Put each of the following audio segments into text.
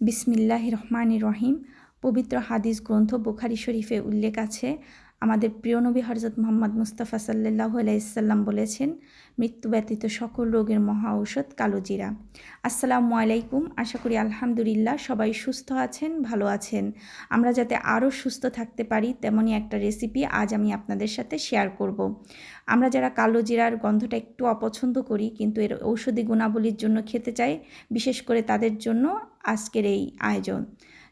বিসমিল্লাহির রহমানির রহিম। পবিত্র হাদিস গ্রন্থ বুখারী শরীফে উল্লেখ আছে, আমাদের প্রিয় নবী হযরত মুহাম্মদ মুস্তাফা সাল্লাল্লাহু আলাইহি সাল্লাম বলেছেন, মৃত্যু ব্যতীত সকল রোগের মহা ঔষধ কালো জিরা। আসসালামু আলাইকুম। আশা করি আলহামদুলিল্লাহ সবাই সুস্থ আছেন, ভালো আছেন। আমরা যাতে আরও সুস্থ থাকতে পারি তেমনই একটা রেসিপি আজ আমি আপনাদের সাথে শেয়ার করব। আমরা যারা কালো জিরার গন্ধটা একটু অপছন্দ করি কিন্তু এর ঔষধি গুণাবলীর জন্য খেতে চাই, বিশেষ করে তাদের জন্য আজকের এই আয়োজন।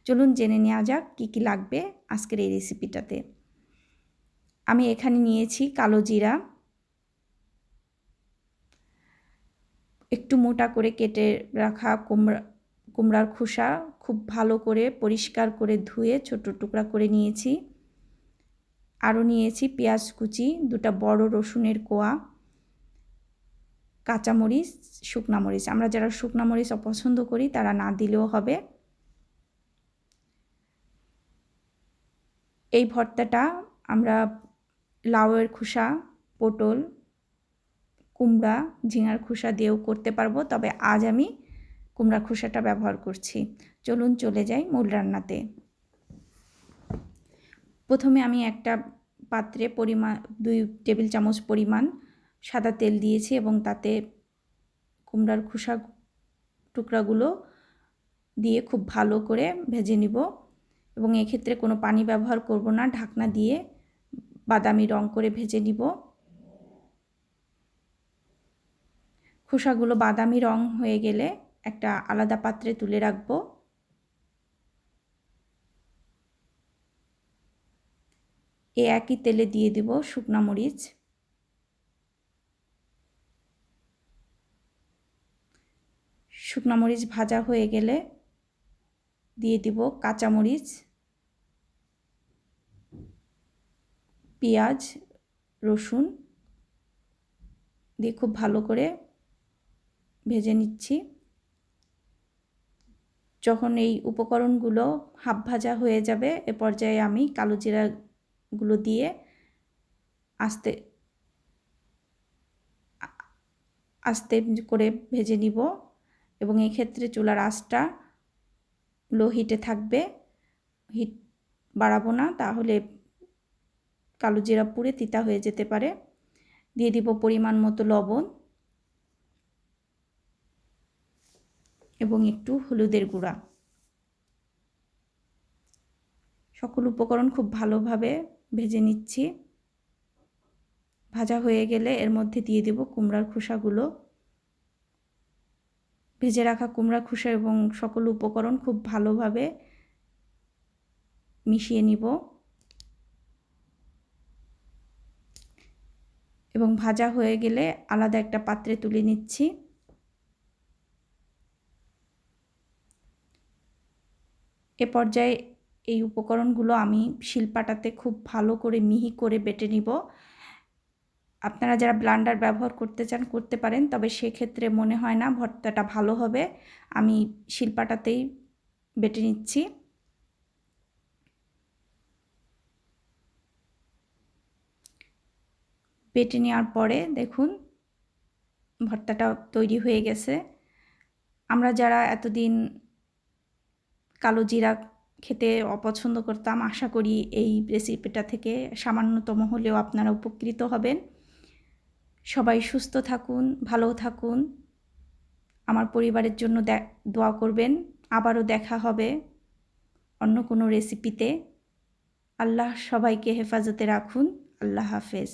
চলুন জেনে নেওয়া যাক কী কী লাগবে আজকের এই রেসিপিটাতে। আমি এখানে নিয়েছি কালো জিরা, একটু মোটা করে কেটে রাখা কুমড়ার খোসা খুব ভালো করে পরিষ্কার করে ধুয়ে ছোট টুকরা করে নিয়েছি। আরও নিয়েছি পেঁয়াজ কুচি, 2টা বড় রসুনের কোয়া, কাঁচামরিচ, শুকনা মরিচ। আমরা যারা শুকনা মরিচ অপছন্দ করি তারা না দিলেও হবে। এই ভর্তাটা আমরা লাউয়ের খোসা, পটল, কুমড়া, ঝিঙার খোসা দিয়েও করতে পারবো, তবে আজ আমি কুমড়ার খোসাটা ব্যবহার করছি। চলুন চলে যাই মূল রান্নাতে। প্রথমে আমি একটা পাত্রে 2 টেবিল চামচ পরিমাণ সাদা তেল দিয়েছি এবং তাতে কুমড়ার খোসা টুকরাগুলো দিয়ে খুব ভালো করে ভেজে নিব এবং এক্ষেত্রে কোনো পানি ব্যবহার করব না, ঢাকনা দিয়ে বাদামি রং করে ভেজে নিব। খোসাগুলো বাদামি রং হয়ে গেলে একটা আলাদা পাত্রে তুলে রাখবো। এই একই তেলে দিয়ে দিব শুকনা মরিচ, শুকনা মরিচ ভাজা হয়ে গেলে দিয়ে দিব কাঁচামরিচ, পেঁয়াজ, রসুন দিয়ে খুব ভালো করে ভেজে নিচ্ছি। যখন এই উপকরণগুলো হাফ ভাজা হয়ে যাবে এ পর্যায়ে আমি কালো জিরাগুলো দিয়ে আস্তে আস্তে করে ভেজে নিব এবং এই ক্ষেত্রে চুলার আঁচটা লো হিটে থাকবে, হিট বাড়াবো না, তাহলে কালো জিরা পুড়ে তিতা হয়ে যেতে পারে। দিয়ে দিব পরিমাণ মতো লবণ এবং একটু হলুদের গুঁড়া। সকল উপকরণ খুব ভালোভাবে ভেজে নিচ্ছি। ভাজা হয়ে গেলে এর মধ্যে দিয়ে দেব কুমড়ার খোসাগুলো। ভেজে রাখা কুমড়ার খোসা এবং সকল উপকরণ খুব ভালোভাবে মিশিয়ে নিব এবং ভাজা হয়ে গেলে আলাদা একটা পাত্রে তুলে নিচ্ছি। এ পর্যায়ে এই উপকরণগুলো আমি শিলপাটাতে খুব ভালো করে মিহি করে বেটে নিব। আপনারা যারা ব্লেন্ডার ব্যবহার করতে চান করতে পারেন, তবে সেক্ষেত্রে মনে হয় না ভর্তাটা ভালো হবে। আমি শিলপাটাতেই বেটে নিচ্ছি। বেটে নেওয়ার পরে দেখুন ভর্তাটা তৈরি হয়ে গেছে। আমরা যারা এতদিন কালো জিরা খেতে অপছন্দ করতাম, আশা করি এই রেসিপিটা থেকে সামান্যতম হলেও আপনারা উপকৃত হবেন। সবাই সুস্থ থাকুন, ভালো থাকুন, আমার পরিবারের জন্য দোয়া করবেন। আবারও দেখা হবে অন্য কোনো রেসিপিতে। আল্লাহ সবাইকে হেফাজতে রাখুন। আল্লাহ হাফেজ।